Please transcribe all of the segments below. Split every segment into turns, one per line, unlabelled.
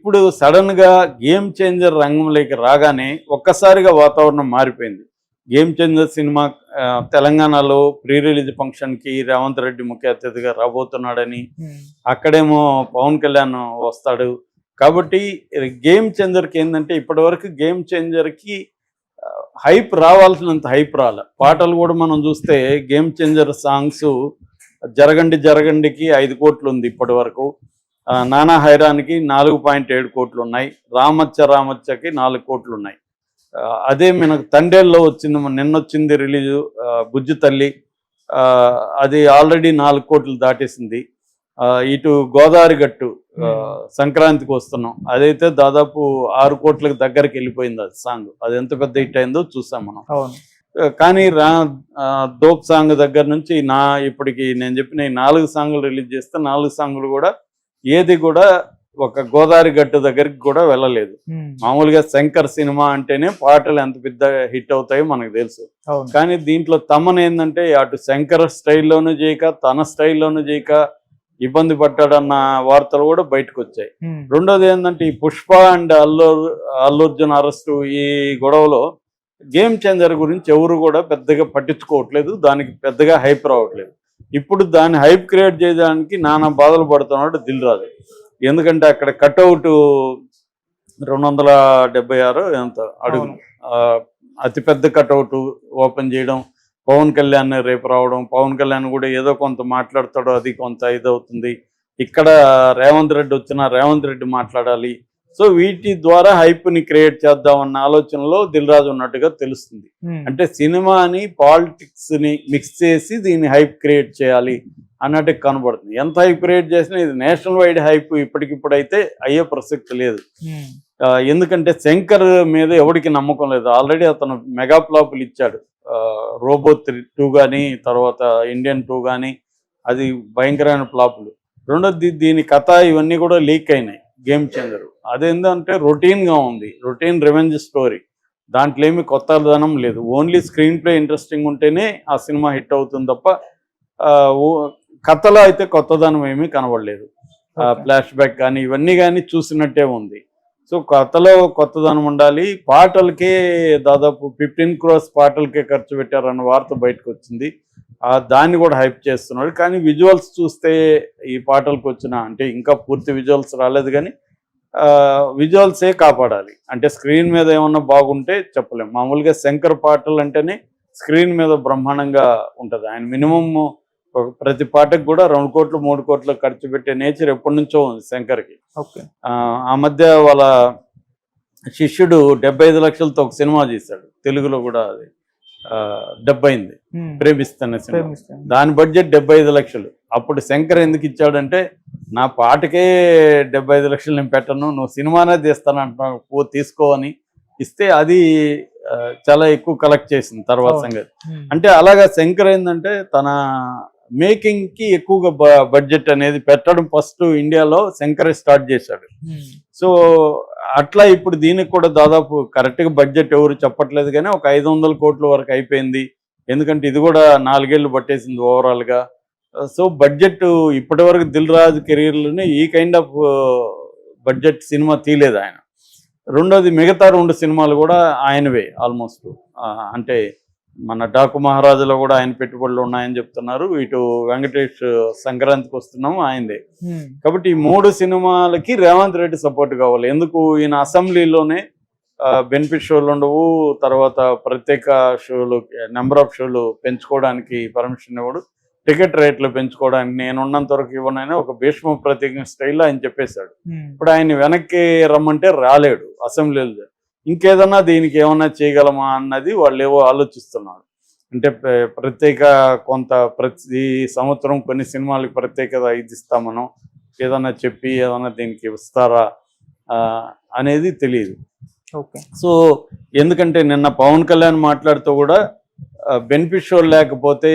ఇప్పుడు సడన్గా game changer రంగంలోకి రాగానే ఒక్కసారిగా వాతావరణం మారిపోయింది. గేమ్ చేంజర్ సినిమా తెలంగాణలో ప్రీ రిలీజ్ ఫంక్షన్కి రేవంత్ రెడ్డి ముఖ్య అతిథిగా రాబోతున్నాడని, అక్కడేమో పవన్ కళ్యాణ్ వస్తాడు. కాబట్టి గేమ్ చేంజర్కి ఏంటంటే ఇప్పటివరకు గేమ్ చేంజర్కి హైప్ రావాల్సినంత హైప్ రాలే. పాటలు కూడా మనం చూస్తే గేమ్ చేంజర్ సాంగ్స్ జరగండి జరగండికి 5 కోట్లు ఉంది ఇప్పటి వరకు. నానా హైరాన్కి 4.7 కోట్లు ఉన్నాయి. రామచ్చకి 4 కోట్లు ఉన్నాయి. అదే మనకు తండేల్లో వచ్చింది, నిన్నొచ్చింది రిలీజు బుజ్జి తల్లి, అది ఆల్రెడీ 4 కోట్లు దాటేసింది. ఇటు గోదావరి గట్టు సంక్రాంతికి వస్తున్నాం, అదైతే దాదాపు 6 కోట్లకు దగ్గరికి వెళ్ళిపోయింది. అది సాంగ్ అది ఎంత పెద్ద హిట్ అయిందో చూసాం మనం. కానీ దోప్ సాంగ్ దగ్గర నుంచి ఇప్పటికి నేను చెప్పిన ఈ 4 సాంగులు రిలీజ్ చేస్తే 4 సాంగులు కూడా ఏది కూడా ఒక గోదావరి గట్టు దగ్గరికి కూడా వెళ్ళలేదు. మామూలుగా శంకర్ సినిమా అంటేనే పాటలు ఎంత పెద్ద హిట్ అవుతాయో మనకు తెలుసు. కానీ దీంట్లో తమను ఏంటంటే అటు శంకర్ స్టైల్లోనూ చేయక తన స్టైల్లోనూ చేయక ఇబ్బంది పడ్డాడన్న వార్తలు కూడా బయటకు వచ్చాయి. రెండోది ఏంటంటే ఈ పుష్ప అండ్ అల్లు అర్జున్ అరెస్టు ఈ గొడవలో గేమ్ చేంజర్ గురించి ఎవరు కూడా పెద్దగా పట్టించుకోవట్లేదు, దానికి పెద్దగా హైప్ రావట్లేదు. ఇప్పుడు దాన్ని హైప్ క్రియేట్ చేయడానికి నానా బాధలు పడుతున్నాడు దిల్ రాజు. ఎందుకంటే అక్కడ కట్అవుట్ 276 ఎంత అడుగులు, అతిపెద్ద కట్అవుట్ ఓపెన్ చేయడం, పవన్ కళ్యాణ్ రేపు రావడం, పవన్ కళ్యాణ్ కూడా ఏదో కొంత మాట్లాడతాడో అది కొంత ఇదవుతుంది. ఇక్కడ రేవంత్ రెడ్డి వచ్చినా రేవంత్ రెడ్డి మాట్లాడాలి. సో వీటి ద్వారా హైప్ని క్రియేట్ చేద్దామన్న ఆలోచనలో దిల్ రాజు ఉన్నట్టుగా తెలుస్తుంది. అంటే సినిమాని పాలిటిక్స్ని మిక్స్ చేసి దీన్ని హైప్ క్రియేట్ చేయాలి అన్నట్టు కనబడుతుంది. ఎంత హైప్ క్రియేట్ చేసినా ఇది నేషనల్ వైడ్ హైప్ ఇప్పటికిప్పుడైతే అయ్యే ప్రసక్తి లేదు. ఎందుకంటే శంకర్ మీద ఎవరికి నమ్మకం లేదు. ఆల్రెడీ అతను మెగా ఫ్లాపులు ఇచ్చాడు. రోబో 2 కానీ తర్వాత ఇండియన్ 2 కానీ అది భయంకరమైన ఫ్లాపులు. రెండోది దీని కథ ఇవన్నీ కూడా లీక్ అయినాయి. గేమ్ చేంజర్ అదేంటంటే రొటీన్గా ఉంది, రొటీన్ రివెంజ్ స్టోరీ. దాంట్లో ఏమి కొత్తదనం లేదు. ఓన్లీ స్క్రీన్ ప్లే ఇంట్రెస్టింగ్ ఉంటేనే ఆ సినిమా హిట్ అవుతుంది తప్ప కథలో అయితే కొత్తదనం ఏమీ కనబడలేదు. ఫ్లాష్ బ్యాక్ కానీ ఇవన్నీ కానీ చూసినట్టే ఉంది. సో కథలో కొత్తదనం ఉండాలి. పాటలకే దాదాపు 15 crores పాటలకే ఖర్చు పెట్టారన్న వార్త బయటకు వచ్చింది. దాన్ని కూడా హైప్ చేస్తున్నాడు. కానీ విజువల్స్ చూస్తే ఈ పాటలకు వచ్చిన అంటే ఇంకా పూర్తి విజువల్స్ రాలేదు, కానీ విజువల్సే కాపాడాలి. అంటే స్క్రీన్ మీద ఏమన్నా బాగుంటే చెప్పలేం. మామూలుగా శంకర్ పాటలు అంటేనే స్క్రీన్ మీద బ్రహ్మాండంగా ఉంటుంది. ఆయన మినిమం ప్రతి పాటకు కూడా 2 కోట్లు 3 కోట్లు ఖర్చు పెట్టే నేచర్ ఎప్పటి నుంచో ఉంది శంకర్కి. ఆ మధ్య వాళ్ళ శిష్యుడు 75 లక్షలతో ఒక సినిమా చేశాడు, తెలుగులో కూడా అది డబ్ అయింది, ప్రేమిస్తున్న సినిమా. దాని బడ్జెట్ 75 లక్షలు. అప్పుడు శంకర్ ఎందుకు ఇచ్చాడంటే నా పాటకే 75 లక్షలు నేను పెట్టను, నువ్వు సినిమానే తీస్తాను అంటున్నావు, తీసుకో అని ఇస్తే అది చాలా ఎక్కువ కలెక్ట్ చేసింది తర్వాత సంగతి. అంటే అలాగా శంకర్ ఏంటంటే తన మేకింగ్కి ఎక్కువగా బడ్జెట్ అనేది పెట్టడం ఫస్ట్ ఇండియాలో శంకరే స్టార్ట్ చేశాడు. సో అట్లా ఇప్పుడు దీనికి కూడా దాదాపు కరెక్ట్గా బడ్జెట్ ఎవరు చెప్పట్లేదు, కానీ ఒక 500 కోట్ల వరకు అయిపోయింది. ఎందుకంటే ఇది కూడా 4 ఏళ్ళు పట్టేసింది ఓవరాల్గా. సో బడ్జెట్ ఇప్పటి వరకు దిల్ రాజు కెరీర్లోనే ఈ కైండ్ ఆఫ్ బడ్జెట్ సినిమా తీయలేదు ఆయన. రెండోది మిగతా 2 సినిమాలు కూడా ఆయనవే ఆల్మోస్ట్. అంటే మన డాకు మహారాజులో కూడా ఆయన పెట్టుబడులు ఉన్నాయని చెప్తున్నారు. ఇటు వెంకటేష్ సంక్రాంతికి వస్తున్నాము ఆయనదే. కాబట్టి ఈ 3 సినిమాలకి రేవంత్ రెడ్డి సపోర్ట్ కావాలి. ఎందుకు ఈయన అసెంబ్లీలోనే బెనిఫిట్ షోలు ఉండవు, తర్వాత ప్రత్యేక షోలు నెంబర్ ఆఫ్ షోలు పెంచుకోవడానికి పర్మిషన్ ఇవ్వడు, టికెట్ రేట్లు పెంచుకోవడానికి నేనున్నంత వరకు ఇవ్వనైనా ఒక భీష్మ ప్రతిజ్ఞ స్టైల్లో ఆయన చెప్పేశాడు. ఇప్పుడు ఆయన వెనక్కి రమ్మంటే రాలేడు అసెంబ్లీలో. ఇంకేదన్నా దీనికి ఏమన్నా చేయగలమా అన్నది వాళ్ళు ఏవో ఆలోచిస్తున్నారు. అంటే ప్రత్యేక కొంత ప్రతి సంవత్సరం కొన్ని సినిమాలకు ప్రత్యేకత ఇది ఇస్తామనో ఏదన్నా చెప్పి ఏదన్నా దీనికి ఇస్తారా అనేది తెలియదు. సో ఎందుకంటే నిన్న పవన్ కళ్యాణ్ మాట్లాడుతూ కూడా బెనిఫిట్ షోలు లేకపోతే,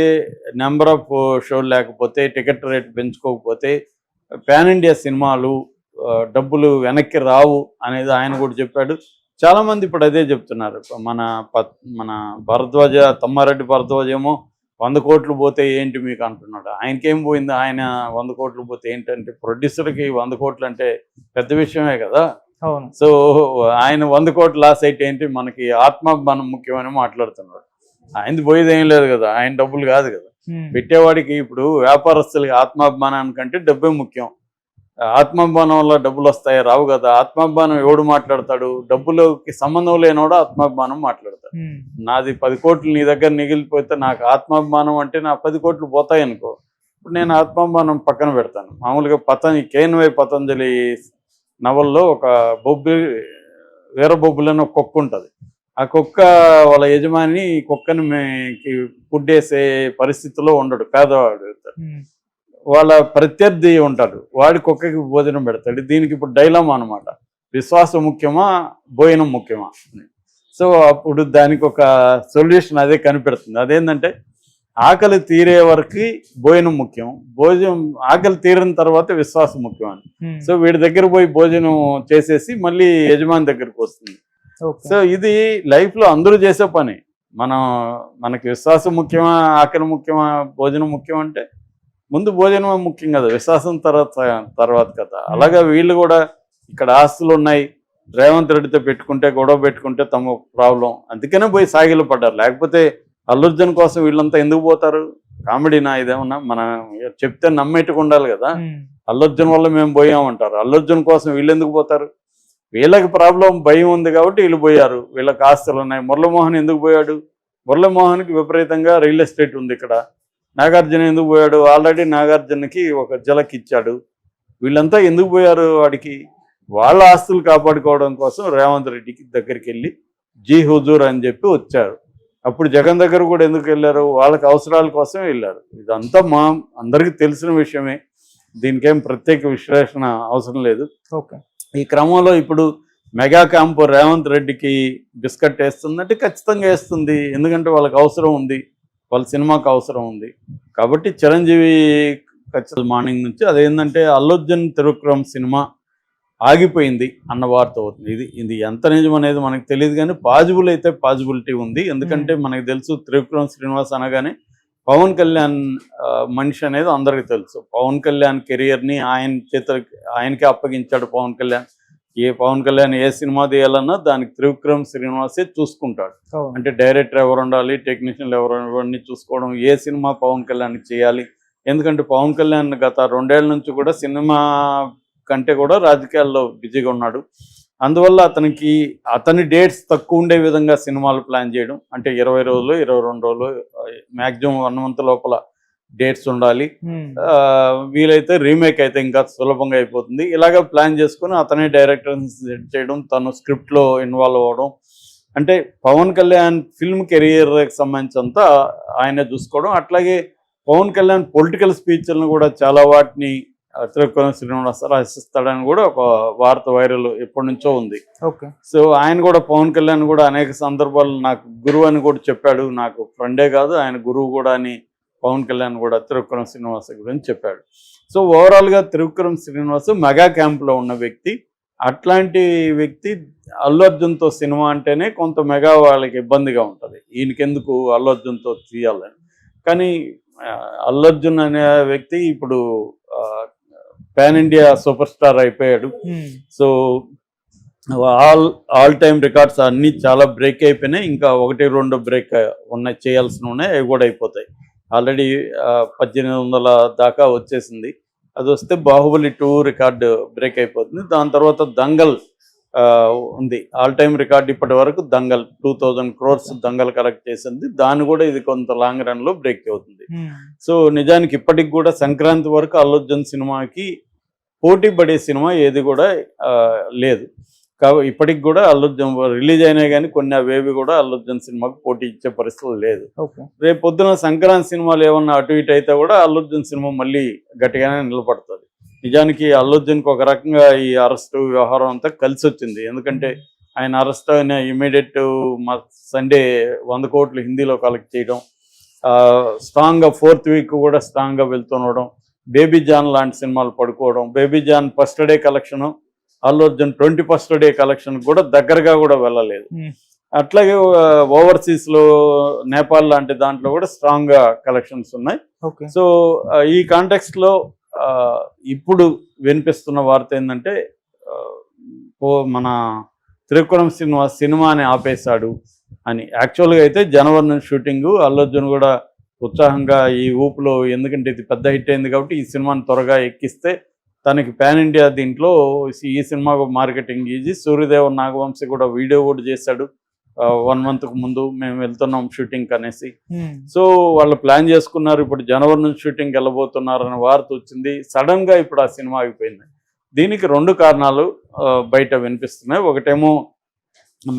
నెంబర్ ఆఫ్ షోలు లేకపోతే, టికెట్ రేట్ పెంచుకోకపోతే పాన్ ఇండియా సినిమాలు డబ్బులు వెనక్కి రావు అనేది ఆయన కూడా చెప్పాడు. చాలామంది ఇప్పుడు అదే చెప్తున్నారు. మన భరద్వాజ తమ్మారెడ్డి భరద్వాజ ఏమో 100 కోట్లు పోతే ఏంటి మీకు అంటున్నాడు. ఆయనకేం పోయింది, ఆయన 100 కోట్లు పోతే ఏంటంటే ప్రొడ్యూసర్కి 100 కోట్లు అంటే పెద్ద విషయమే కదా.
అవును.
సో ఆయన 100 కోట్లు లాస్ అయితే ఏంటి, మనకి ఆత్మాభిమానం ముఖ్యమని మాట్లాడుతున్నాడు. ఆయనది పోయేది ఏం లేదు కదా, ఆయన డబ్బులు కాదు కదా పెట్టేవాడికి. ఇప్పుడు వ్యాపారస్తులకి ఆత్మాభిమానానికంటే డబ్బే ముఖ్యం. ఆత్మాభిమానం వల్ల డబ్బులు వస్తాయి రావు కదా. ఆత్మాభిమానం ఎవడు మాట్లాడతాడు? డబ్బులకి సంబంధం లేనివాడు ఆత్మాభిమానం మాట్లాడతాడు. నాది 10 కోట్లు నీ దగ్గర మిగిలిపోతే నాకు ఆత్మాభిమానం అంటే నా 10 కోట్లు పోతాయి అనుకో, ఇప్పుడు నేను ఆత్మాభిమానం పక్కన పెడతాను. మామూలుగా కేఎన్వై పతంజలి నవల్లో ఒక వీరబొబ్బులని ఒక కుక్క ఉంటుంది. ఆ కుక్క వాళ్ళ యజమాని కుక్కని పుడ్డేసే పరిస్థితిలో ఉండడు, పేదవాడు. వాళ్ళ ప్రత్యర్థి ఉంటాడు, వాడి కుక్కకి భోజనం పెడతాడు. దీనికి ఇప్పుడు డైలమా అనమాట, విశ్వాసం ముఖ్యమా భోజనం ముఖ్యమా. సో అప్పుడు దానికి ఒక సొల్యూషన్ అదే కనిపెడుతుంది. అదేంటంటే ఆకలి తీరే వరకు భోజనం ముఖ్యం, ఆకలి తీరిన తర్వాత విశ్వాసం ముఖ్యం అని. సో వీడి దగ్గర పోయి భోజనం చేసేసి మళ్ళీ యజమాని దగ్గరకు వస్తుంది. సో ఇది లైఫ్లో అందరూ చేసే పని. మనకి విశ్వాసం ముఖ్యమా ఆకలి ముఖ్యమా భోజనం ముఖ్యం అంటే ముందు భోజనం ముఖ్యం కదా, విశ్వాసం తర్వాత కదా. అలాగా వీళ్ళు కూడా ఇక్కడ ఆస్తులు ఉన్నాయి, రేవంత్ రెడ్డితో గొడవ పెట్టుకుంటే తమ ప్రాబ్లం, అందుకనే పోయి సాగిలు పడ్డారు. లేకపోతే అల్లు అర్జున్ కోసం వీళ్ళంతా ఎందుకు పోతారు? కామెడీనా ఇదేమన్నా? మనం చెప్తే నమ్మేట్టుకు ఉండాలి కదా. అల్లు అర్జున్ వల్ల మేము పోయామంటారు, అల్లు అర్జున్ కోసం వీళ్ళు ఎందుకు పోతారు? వీళ్ళకి ప్రాబ్లం భయం ఉంది కాబట్టి వీళ్ళు పోయారు, వీళ్ళకి ఆస్తులు ఉన్నాయి. మురళీమోహన్ ఎందుకు పోయాడు? మురళీమోహన్కి విపరీతంగా రియల్ ఎస్టేట్ ఉంది ఇక్కడ. నాగార్జున ఎందుకు పోయాడు? ఆల్రెడీ నాగార్జునకి ఒక జలక్ ఇచ్చాడు. వీళ్ళంతా ఎందుకు పోయారు వాడికి? వాళ్ళ ఆస్తులు కాపాడుకోవడం కోసం రేవంత్ రెడ్డికి దగ్గరికి వెళ్ళి జీ హుజూర్ అని చెప్పి వచ్చారు. అప్పుడు జగన్ దగ్గర కూడా ఎందుకు వెళ్ళారు? వాళ్ళకి అవసరాల కోసమే వెళ్ళారు. ఇదంతా అందరికీ తెలిసిన విషయమే, దీనికేం ప్రత్యేక విశ్లేషణ అవసరం లేదు. ఈ క్రమంలో ఇప్పుడు మెగా క్యాంపు రేవంత్ రెడ్డికి బిస్కెట్ వేస్తుందంటే ఖచ్చితంగా వేస్తుంది. ఎందుకంటే వాళ్ళకి అవసరం ఉంది, వాళ్ళ సినిమాకి అవసరం ఉంది కాబట్టి. చిరంజీవి ఖచ్చితంగా మార్నింగ్ నుంచి అదేంటంటే అల్లు అర్జున్ త్రివిక్రమ్ సినిమా ఆగిపోయింది అన్న వార్త అవుతుంది. ఇది ఎంత నిజం అనేది మనకు తెలియదు, కానీ పాజిబుల్ అయితే పాజిబిలిటీ ఉంది. ఎందుకంటే మనకు తెలుసు త్రివిక్రమ్ శ్రీనివాస్ అనగానే పవన్ కళ్యాణ్ మనిషి అనేది అందరికీ తెలుసు. పవన్ కళ్యాణ్ కెరియర్ని ఆయనకే అప్పగించాడు పవన్ కళ్యాణ్. పవన్ కళ్యాణ్ ఏ సినిమా తీయాలన్నా దానికి త్రివిక్రమ్ శ్రీనివాసే చూసుకుంటాడు. అంటే డైరెక్టర్ ఎవరు ఉండాలి, టెక్నీషియన్లు ఎవరిని చూసుకోవడం, ఏ సినిమా పవన్ కళ్యాణ్ చేయాలి. ఎందుకంటే పవన్ కళ్యాణ్ గత 2 ఏళ్ల నుంచి కూడా సినిమా కంటే కూడా రాజకీయాల్లో బిజీగా ఉన్నాడు. అందువల్ల అతని డేట్స్ తక్కువ ఉండే విధంగా సినిమాలు ప్లాన్ చేయడం, అంటే 20 రోజులు 22 రోజులు మ్యాక్సిమం 1 మంత్ లోపల డేట్స్ ఉండాలి. వీలైతే రీమేక్ అయితే ఇంకా సులభంగా అయిపోతుంది. ఇలాగ ప్లాన్ చేసుకుని అతనే డైరెక్టర్ చేయడం, తను స్క్రిప్ట్లో ఇన్వాల్వ్ అవ్వడం, అంటే పవన్ కళ్యాణ్ ఫిల్మ్ కెరియర్కి సంబంధించినంతా ఆయనే చూసుకోవడం. అట్లాగే పవన్ కళ్యాణ్ పొలిటికల్ స్పీచ్లను కూడా చాలా వాటిని త్రివిక్రమ్ శ్రీనివాస్ రాసిస్తాడని కూడా ఒక వార్త వైరల్ ఎప్పటి నుంచో ఉంది. సో ఆయన కూడా పవన్ కళ్యాణ్ కూడా అనేక సందర్భాలు నాకు గురువు అని కూడా చెప్పాడు. నాకు ఫ్రెండే కాదు, ఆయన గురువు కూడా అని పవన్ కళ్యాణ్ కూడా త్రివిక్రమ్ శ్రీనివాస్ గురించి చెప్పాడు. సో ఓవరాల్గా త్రివిక్రమ్ శ్రీనివాస్ మెగా క్యాంప్లో ఉన్న వ్యక్తి. అట్లాంటి వ్యక్తి అల్లు అర్జున్తో సినిమా అంటేనే కొంత మెగా వాళ్ళకి ఇబ్బందిగా ఉంటుంది, ఈయనకెందుకు అల్లు అర్జున్తో తీయాలని. కానీ అల్లు అర్జున్ అనే వ్యక్తి ఇప్పుడు పాన్ ఇండియా సూపర్ స్టార్ అయిపోయాడు. సో ఆల్ టైమ్ రికార్డ్స్ అన్నీ చాలా బ్రేక్ అయిపోయినాయి. ఇంకా 1-2 బ్రేక్ చేయాల్సిన ఉన్నాయి, అవి కూడా అయిపోతాయి. ఆల్రెడీ 1800 దాకా వచ్చేసింది. అది వస్తే బాహుబలి 2 రికార్డు బ్రేక్ అయిపోతుంది. దాని తర్వాత దంగల్ ఉంది, ఆల్ టైమ్ రికార్డు ఇప్పటి వరకు దంగల్ 2000 crores దంగల్ కలెక్ట్ చేసింది. దాన్ని కూడా ఇది కొంత లాంగ్ రన్ లో బ్రేక్ అవుతుంది. సో నిజానికి ఇప్పటికి కూడా సంక్రాంతి వరకు అల్లు అర్జున్ సినిమాకి పోటీ పడే సినిమా ఏది కూడా లేదు. కాబట్టి ఇప్పటికి కూడా అల్లు అర్జున్ రిలీజ్ అయినా కానీ కొన్ని అవేవి కూడా అల్లు అర్జున్ సినిమాకి పోటీ ఇచ్చే పరిస్థితులు లేదు. రేపు పొద్దున సంక్రాంతి సినిమాలు ఏమన్నా అటు ఇటు అయితే కూడా అల్లు అర్జున్ సినిమా మళ్ళీ గట్టిగానే నిలబడుతుంది. నిజానికి అల్లు అర్జున్కి ఒక రకంగా ఈ అరెస్టు వ్యవహారం అంతా కలిసి వచ్చింది. ఎందుకంటే ఆయన అరెస్ట్ అయిన ఇమీడియట్ సండే 100 కోట్లు హిందీలో కలెక్ట్ చేయడం, స్ట్రాంగ్గా 4th వీక్ కూడా స్ట్రాంగ్గా వెళ్తుండడం, బేబీ జాన్ లాంటి సినిమాలు పడుకోవడం, baby John first day collection, Allu Arjun 21st day collection కూడా దగ్గరగా కూడా వెళ్ళలేదు. అట్లాగే ఓవర్సీస్లో నేపాల్ లాంటి దాంట్లో కూడా స్ట్రాంగ్గా కలెక్షన్స్ ఉన్నాయి. సో ఈ కాంటెక్స్ట్లో ఇప్పుడు వినిపిస్తున్న వార్త ఏంటంటే మన త్రివిక్రమ్ శ్రీనివాస్ సినిమాని ఆపేశాడు అని. యాక్చువల్గా అయితే జనవరి నుంచి షూటింగు, అల్లు అర్జున్ కూడా ఉత్సాహంగా ఈ ఊపులో, ఎందుకంటే ఇది పెద్ద హిట్ అయింది కాబట్టి ఈ సినిమాని త్వరగా ఎక్కిస్తే తనకి పాన్ ఇండియా దీంట్లో ఈ సినిమాకు మార్కెటింగ్ ఈజీ. సూర్యదేవన్ నాగవంశీ కూడా వీడియో కూడా చేశాడు 1 monthకు ముందు, మేము వెళ్తున్నాం షూటింగ్ అనేసి. సో వాళ్ళు ప్లాన్ చేసుకున్నారు. ఇప్పుడు జనవరి నుంచి షూటింగ్కి వెళ్ళబోతున్నారు అనే వార్త వచ్చింది. సడన్గా ఇప్పుడు ఆ సినిమా ఆగిపోయింది. దీనికి 2 కారణాలు బయట వినిపిస్తున్నాయి. ఒకటేమో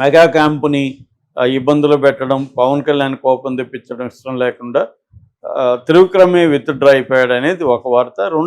మెగా క్యాంపుని ఇబ్బందులు పెట్టడం, పవన్ కళ్యాణ్ కోపం తెప్పించడం ఇష్టం లేకుండా త్రివిక్రమే విత్డ్రా అయిపోయాడు అనేది ఒక వార్త.